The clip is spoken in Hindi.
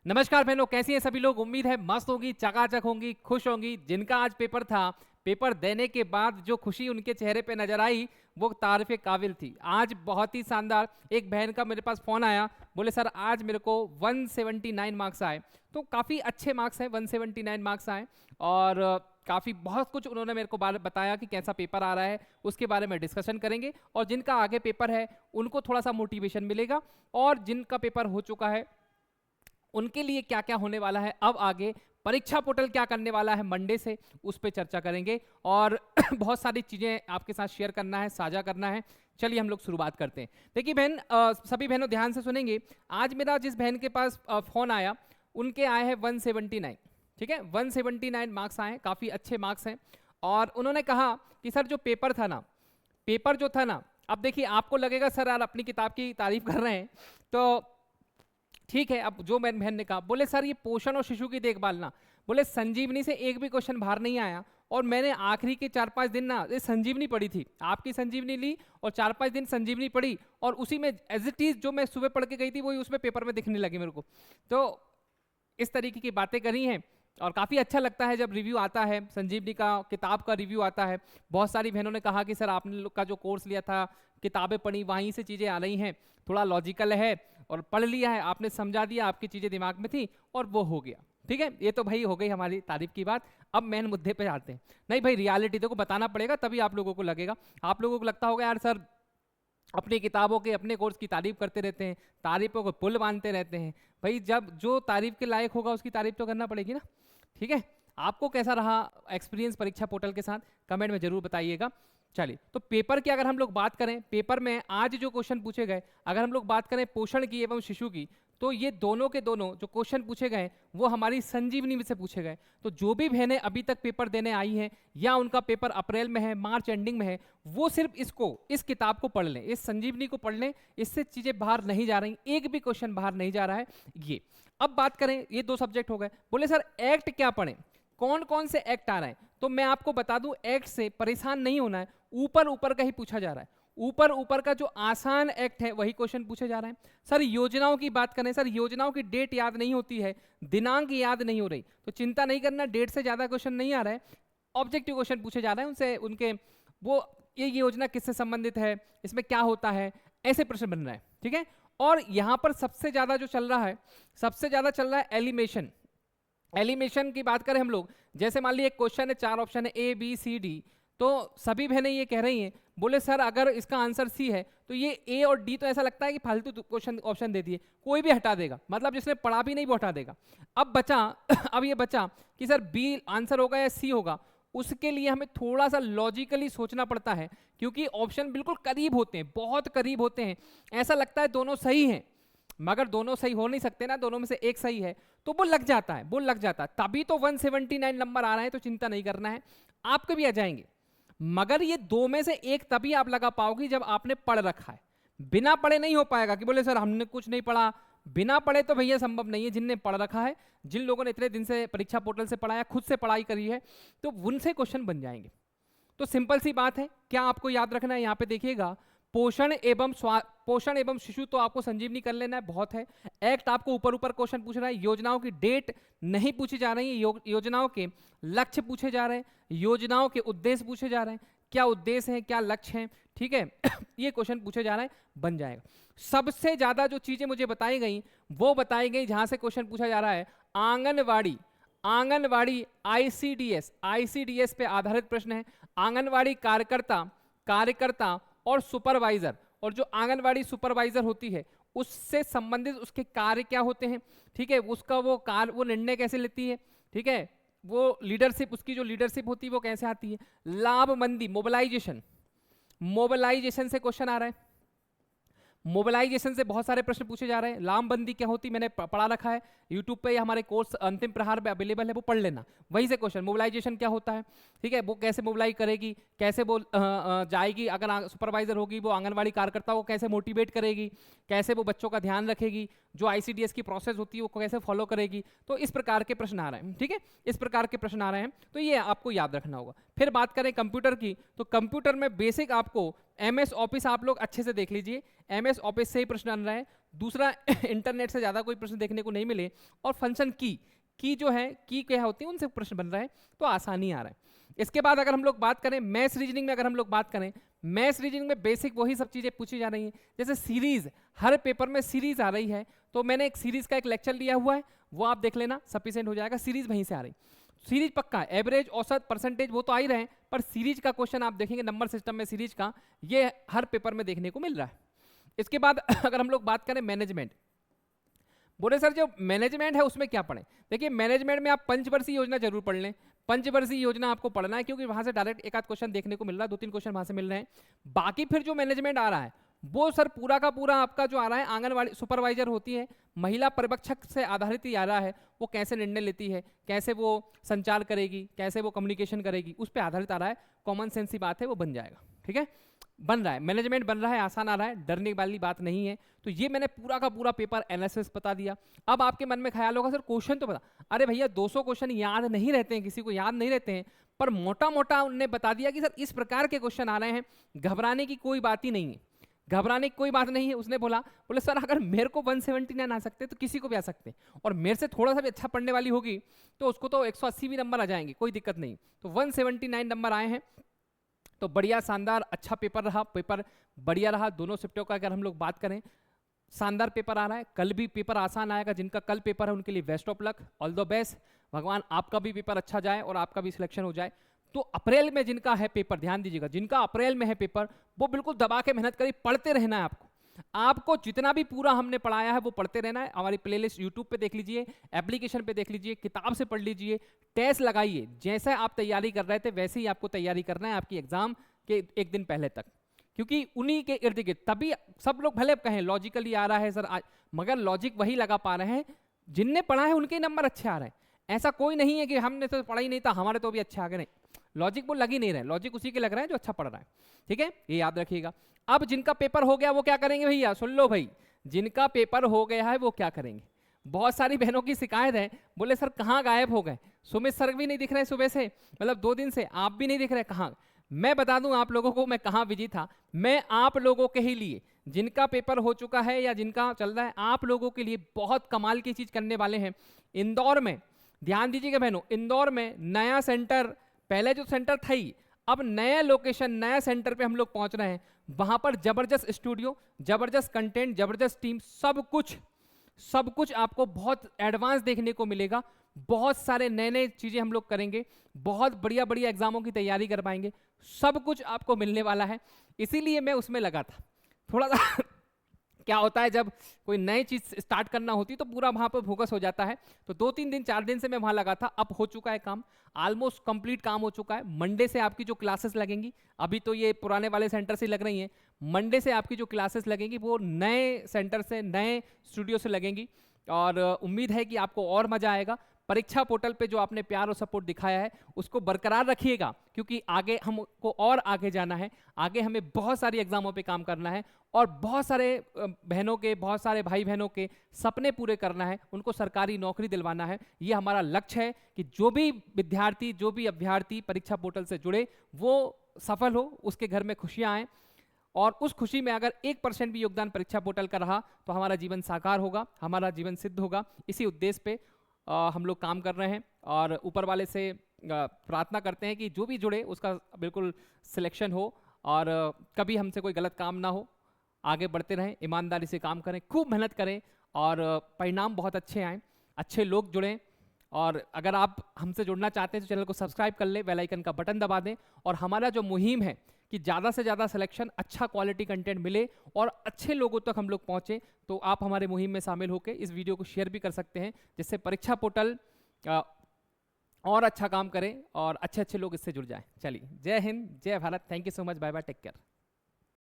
नमस्कार बहनों, कैसी हैं सभी लोग। उम्मीद है मस्त होंगी, चकाचक होंगी, खुश होंगी। जिनका आज पेपर था, पेपर देने के बाद जो खुशी उनके चेहरे पे नजर आई वो तारीफ़ काबिल थी। आज बहुत ही शानदार एक बहन का मेरे पास फ़ोन आया, बोले सर आज मेरे को 179 मार्क्स आए। तो काफ़ी अच्छे मार्क्स हैं, 179 मार्क्स आए। और काफ़ी बहुत कुछ उन्होंने मेरे को बताया कि कैसा पेपर आ रहा है, उसके बारे में डिस्कशन करेंगे। और जिनका आगे पेपर है उनको थोड़ा सा मोटिवेशन मिलेगा, और जिनका पेपर हो चुका है उनके लिए क्या क्या होने वाला है अब आगे, परीक्षा पोर्टल क्या करने वाला है मंडे से, उस पर चर्चा करेंगे। और बहुत सारी चीज़ें आपके साथ शेयर करना है, साझा करना है। चलिए हम लोग शुरुआत करते हैं। देखिए बहन, सभी बहनों ध्यान से सुनेंगे। आज मेरा जिस बहन के पास फ़ोन आया उनके आए हैं 179। ठीक है, 179 मार्क्स आए, काफ़ी अच्छे मार्क्स हैं। और उन्होंने कहा कि सर जो पेपर था ना, पेपर जो था ना, अब देखिए आपको लगेगा सर यार अपनी किताब की तारीफ कर रहे हैं, तो ठीक है। अब जो मैंने बहन ने कहा, बोले सर ये पोषण और शिशु की देखभाल ना, बोले संजीवनी से एक भी क्वेश्चन बाहर नहीं आया। और मैंने आखिरी के 4-5 दिन ना ये संजीवनी पढ़ी थी, आपकी संजीवनी ली और 4-5 दिन संजीवनी पढ़ी, और उसी में एज इट इज जो मैं सुबह पढ़ के गई थी वही उसमें पेपर में दिखने लगी मेरे को। तो इस तरीके की बातें करी हैं। और काफ़ी अच्छा लगता है जब रिव्यू आता है, संजीवनी का किताब का रिव्यू आता है। बहुत सारी बहनों ने कहा कि सर आपने लोग का जो कोर्स लिया था, किताबें पढ़ी, वहीं से चीज़ें आ रही हैं, थोड़ा लॉजिकल है, और पढ़ लिया है आपने, समझा दिया, आपकी चीज़ें दिमाग में थी और वो हो गया। ठीक है, ये तो भाई हो गई हमारी तारीफ की बात। अब मेन मुद्दे पे आते हैं। नहीं भाई, रियलिटी देखो बताना पड़ेगा, तभी आप लोगों को लगेगा। आप लोगों को लगता होगा यार सर अपनी किताबों के, अपने कोर्स की तारीफ करते रहते हैं, तारीफों को पुल बांधते रहते हैं। भाई जब जो तारीफ के लायक होगा उसकी तारीफ तो करना पड़ेगी ना। ठीक है, आपको कैसा रहा एक्सपीरियंस परीक्षा पोर्टल के साथ, कमेंट में जरूर बताइएगा। चलिए, तो पेपर की अगर हम लोग बात करें, पेपर में आज जो क्वेश्चन पूछे गए, अगर हम लोग बात करें पोषण की एवं शिशु की, तो ये दोनों के दोनों जो क्वेश्चन पूछे गए वो हमारी संजीवनी में से पूछे गए। तो जो भी बहनें अभी तक पेपर देने आई हैं, या उनका पेपर अप्रैल में है, मार्च एंडिंग में है, वो सिर्फ इस किताब को पढ़ लें, इस संजीवनी को पढ़ लें। इससे चीज़ें बाहर नहीं जा रही, एक भी क्वेश्चन बाहर नहीं जा रहा है ये। अब बात करें, ये 2 सब्जेक्ट हो गए। बोले सर एक्ट क्या पढ़ें, कौन कौन से एक्ट आ रहे हैं। तो मैं आपको बता दूं, एक्ट से परेशान नहीं होना है, ऊपर ऊपर का ही पूछा जा रहा है। ऊपर ऊपर का जो आसान एक्ट है वही क्वेश्चन पूछे जा रहे हैं। सर योजनाओं की बात करें, सर योजनाओं की डेट याद नहीं होती है, दिनांक याद नहीं हो रही, तो चिंता नहीं करना, डेट से ज्यादा क्वेश्चन नहीं आ रहा है। ऑब्जेक्टिव क्वेश्चन पूछे जा रहे हैं उनसे, उनके वो ये योजना किससे संबंधित है, इसमें क्या होता है, ऐसे प्रश्न बन रहे हैं। ठीक है, और यहां पर सबसे ज्यादा जो चल रहा है, सबसे ज्यादा चल रहा है एलिमेशन। एलिमेशन की बात करें हम लोग, जैसे मान लीजिए एक क्वेश्चन है, 4 ऑप्शन है ए बी सी डी, तो सभी बहनें ये कह रही हैं, बोले सर अगर इसका आंसर सी है तो ये ए और डी तो ऐसा लगता है कि फालतू क्वेश्चन ऑप्शन दे दिए, कोई भी हटा देगा, मतलब जिसने पढ़ा भी नहीं वो हटा देगा। अब बचा अब ये बचा कि सर बी आंसर होगा या सी होगा। उसके लिए हमें थोड़ा सा लॉजिकली सोचना पड़ता है, क्योंकि ऑप्शन बिल्कुल करीब होते हैं, बहुत करीब होते हैं। ऐसा लगता है दोनों सही हैं, मगर दोनों सही हो नहीं सकते ना, दोनों में से एक सही है, तो वो लग जाता है, वो लग जाता है। तभी तो 179 नंबर आ रहा है, तो चिंता नहीं करना है, आपके भी आ जाएंगे। मगर ये 2 में से एक तभी आप लगा पाओगे जब आपने पढ़ रखा है। बिना पढ़े नहीं हो पाएगा कि बोले सर हमने कुछ नहीं पढ़ा। बिना पढ़े तो भैया संभव नहीं है। जिनने पढ़ रखा है, जिन लोगों ने इतने दिन से परीक्षा पोर्टल से पढ़ा है, खुद से पढ़ाई करी है, तो उनसे क्वेश्चन बन जाएंगे। तो सिंपल सी बात है, क्या आपको याद रखना है, यहाँ पे देखिएगा, पोषण एवं शिशु तो आपको संजीवनी कर लेना है, बहुत है। एक्ट आपको ऊपर ऊपर क्वेश्चन पूछ रहा है, योजनाओं की डेट नहीं पूछी जा रही है, योजनाओं के लक्ष्य पूछे जा रहे हैं, योजनाओं के उद्देश्य पूछे जा रहे हैं, क्या उद्देश्य है, क्या लक्ष्य है। ठीक है ये क्वेश्चन पूछे जा रहे हैं, बन जाएगा। सबसे ज्यादा जो चीजें मुझे बताई गई वो बताई गई जहां से क्वेश्चन पूछा जा रहा है, आंगनवाड़ी। आंगनवाड़ी आईसीडीएस पे आधारित प्रश्न है। आंगनवाड़ी कार्यकर्ता और सुपरवाइजर, और जो आंगनवाड़ी सुपरवाइजर होती है उससे संबंधित उसके कार्य क्या होते हैं। ठीक है, उसका वो निर्णय कैसे लेती है। ठीक है, वो लीडरशिप, उसकी जो लीडरशिप होती है वो कैसे आती है। लाभबंदी, मोबिलाइजेशन से क्वेश्चन आ रहा है। मोबिलाइजेशन से बहुत सारे प्रश्न पूछे जा रहे हैं। लामबंदी क्या होती, मैंने पढ़ा रखा है यूट्यूब पे, हमारे कोर्स अंतिम प्रहार में अवेलेबल है, वो पढ़ लेना, वहीं से क्वेश्चन। मोबिलाइजेशन क्या होता है, ठीक है, वो कैसे मोबिलाइज करेगी, कैसे वो जाएगी, अगर सुपरवाइजर होगी वो आंगनवाड़ी कार्यकर्ता को कैसे मोटिवेट करेगी, कैसे वो बच्चों का ध्यान रखेगी, जो ICDS की प्रोसेस होती है वो कैसे फॉलो करेगी। तो इस प्रकार के प्रश्न आ रहे हैं, ठीक है, इस प्रकार के प्रश्न आ रहे हैं, तो ये आपको याद रखना होगा। फिर बात करें कंप्यूटर की, तो कंप्यूटर में बेसिक आपको MS ऑफिस आप लोग अच्छे से देख लीजिए, MS ऑफिस से ही प्रश्न आ रहा है। दूसरा इंटरनेट से ज़्यादा कोई प्रश्न देखने को नहीं मिले। और फंक्शन की जो है की क्या होती है उनसे प्रश्न बन रहा है, तो आसानी आ रहा है। इसके बाद अगर हम लोग बात करें मैथ्स रीजनिंग में, अगर हम लोग बात करें मैथ्स रीजनिंग में बेसिक वही सब चीज़ें पूछी जा रही हैं। जैसे सीरीज, हर पेपर में सीरीज आ रही है, तो मैंने एक सीरीज का एक लेक्चर लिया हुआ है, वो आप देख लेना, सफिशिएंट हो जाएगा। सीरीज वहीं से आ रही, सीरीज पक्का है, एवरेज, औसत, परसेंटेज वो तो आ ही रहे हैं, पर सीरीज का क्वेश्चन आप देखेंगे नंबर सिस्टम में सीरीज का, ये हर पेपर में देखने को मिल रहा है। इसके बाद अगर हम लोग बात करें मैनेजमेंट, बोले सर जो मैनेजमेंट है उसमें क्या पढ़ें? देखिए मैनेजमेंट में आप पंचवर्षीय योजना जरूर पढ़ लें, पंचवर्षीय योजना आपको पढ़ना है, क्योंकि वहां से डायरेक्ट एक आध क्वेश्चन देखने को मिल रहा है, 2-3 क्वेश्चन वहां से मिल रहे हैं। बाकी फिर जो मैनेजमेंट आ रहा है वो सर पूरा का पूरा आपका जो आ रहा है, आंगनवाड़ी सुपरवाइजर होती है, महिला पर्यवेक्षक से आधारित ही आ रहा है, वो कैसे निर्णय लेती है, कैसे वो संचार करेगी, कैसे वो कम्युनिकेशन करेगी, उस पर आधारित आ रहा है। कॉमन सेंस की बात है, वो बन जाएगा, ठीक है, बन रहा है, मैनेजमेंट बन रहा है, आसान आ रहा है, डरने वाली बात नहीं है। तो ये मैंने पूरा का पूरा पेपर एनालिसिस बता दिया। अब आपके मन में ख्याल होगा सर क्वेश्चन तो बता, अरे भैया 200 क्वेश्चन याद नहीं रहते हैं, किसी को याद नहीं रहते हैं, पर मोटा मोटा उन्होंने बता दिया कि सर इस प्रकार के क्वेश्चन आ रहे हैं, घबराने की कोई बात ही नहीं है, घबराने की कोई बात नहीं है। उसने बोले सर अगर मेरे को 179 आ सकते तो किसी को भी आ सकते, और मेरे से थोड़ा सा भी अच्छा पढ़ने वाली होगी तो उसको तो 180 भी नंबर आ जाएंगे, कोई दिक्कत नहीं। तो 179 नंबर आए हैं, तो बढ़िया शानदार अच्छा पेपर रहा, पेपर बढ़िया रहा। दोनों शिफ्टों का अगर हम लोग बात करें, शानदार पेपर आ रहा है। कल भी पेपर आसान आएगा, जिनका कल पेपर है उनके लिए best of luck, all the best. भगवान आपका भी पेपर अच्छा जाए और आपका भी सिलेक्शन हो जाए। तो अप्रैल में जिनका है पेपर, ध्यान दीजिएगा, जिनका अप्रैल में है पेपर, वो बिल्कुल दबा के मेहनत करिए, पढ़ते रहना है आपको। आपको जितना भी पूरा हमने पढ़ाया है वो पढ़ते रहना है। हमारी प्लेलिस्ट यूट्यूब पे देख लीजिए, एप्लीकेशन पे देख लीजिए, किताब से पढ़ लीजिए, टेस्ट लगाइए। जैसे आप तैयारी कर रहे थे वैसे ही आपको तैयारी करना है आपकी एग्जाम के एक दिन पहले तक, क्योंकि उन्हीं के इर्द गिर्द। तभी सब लोग भले कहें लॉजिकली आ रहा है सर मगर लॉजिक वही लगा पा रहे हैं जिनने पढ़ा है, उनके नंबर अच्छे आ रहे हैं। ऐसा कोई नहीं है कि हमने तो पढ़ा ही नहीं था हमारे तो भी अच्छे आ गए, नहीं, लॉजिक वो लग ही नहीं रहे, लॉजिक उसी के लग रहा है जो अच्छा पढ़ रहा है, ठीक है, ये याद रखिएगा। अब जिनका पेपर हो गया वो क्या करेंगे भैया, सुन लो भाई, जिनका पेपर हो गया है वो क्या करेंगे। बहुत सारी बहनों की शिकायत है, बोले सर कहाँ गायब हो गए, सुमित सर भी नहीं दिख रहे सुबह से, मतलब 2 दिन से आप भी नहीं दिख रहे, कहाँ। मैं बता दूं आप लोगों को मैं कहाँ बिजी था, मैं आप लोगों के ही लिए, जिनका पेपर हो चुका है या जिनका चल रहा है, आप लोगों के लिए बहुत कमाल की चीज करने वाले हैं। इंदौर में ध्यान दीजिएगा बहनों, इंदौर में नया सेंटर, पहले जो सेंटर था ही, अब नया लोकेशन, नया सेंटर पे हम लोग पहुंच रहे हैं। वहां पर जबरदस्त स्टूडियो, जबरदस्त कंटेंट, जबरदस्त टीम, सब कुछ आपको बहुत एडवांस देखने को मिलेगा। बहुत सारे नए नए चीजें हम लोग करेंगे, बहुत बढ़िया बढ़िया एग्जामों की तैयारी कर पाएंगे, सब कुछ आपको मिलने वाला है। इसीलिए मैं उसमें लगा था थोड़ा सा क्या होता है जब कोई नई चीज स्टार्ट करना होती है तो पूरा वहां पर फोकस हो जाता है। तो 2-3 दिन 4 दिन से मैं वहां लगा था, अब हो चुका है काम, ऑलमोस्ट कंप्लीट काम हो चुका है। मंडे से आपकी जो क्लासेस लगेंगी, अभी तो ये पुराने वाले सेंटर से लग रही हैं, मंडे से आपकी जो क्लासेस लगेंगी वो नए सेंटर से, नए स्टूडियो से लगेंगी, और उम्मीद है कि आपको और मजा आएगा। परीक्षा पोर्टल पे जो आपने प्यार और सपोर्ट दिखाया है उसको बरकरार रखिएगा, क्योंकि आगे हमको और आगे जाना है, आगे हमें बहुत सारी एग्जामों पे काम करना है, और बहुत सारे बहनों के, बहुत सारे भाई बहनों के सपने पूरे करना है, उनको सरकारी नौकरी दिलवाना है। ये हमारा लक्ष्य है कि जो भी विद्यार्थी, जो भी अभ्यर्थी परीक्षा पोर्टल से जुड़े वो सफल हो, उसके घर में खुशियाँ आएँ, और उस खुशी में अगर 1% भी योगदान परीक्षा पोर्टल का रहा तो हमारा जीवन साकार होगा, हमारा जीवन सिद्ध होगा। इसी उद्देश्य पे हम लोग काम कर रहे हैं, और ऊपर वाले से प्रार्थना करते हैं कि जो भी जुड़े उसका बिल्कुल सिलेक्शन हो, और कभी हमसे कोई गलत काम ना हो, आगे बढ़ते रहें, ईमानदारी से काम करें, खूब मेहनत करें, और परिणाम बहुत अच्छे आएँ, अच्छे लोग जुड़ें। और अगर आप हमसे जुड़ना चाहते हैं तो चैनल को सब्सक्राइब कर लें, बेल आइकन का बटन दबा दें, और हमारा जो मुहिम है कि ज़्यादा से ज़्यादा सिलेक्शन, अच्छा क्वालिटी कंटेंट मिले और अच्छे लोगों तक हम लोग पहुँचे, तो आप हमारे मुहिम में शामिल होकर इस वीडियो को शेयर भी कर सकते हैं, जिससे परीक्षा पोर्टल और अच्छा काम करें और अच्छे अच्छे लोग इससे जुड़ जाएं। चलिए, जय हिंद, जय Bharat, thank you so much, bye bye, take care.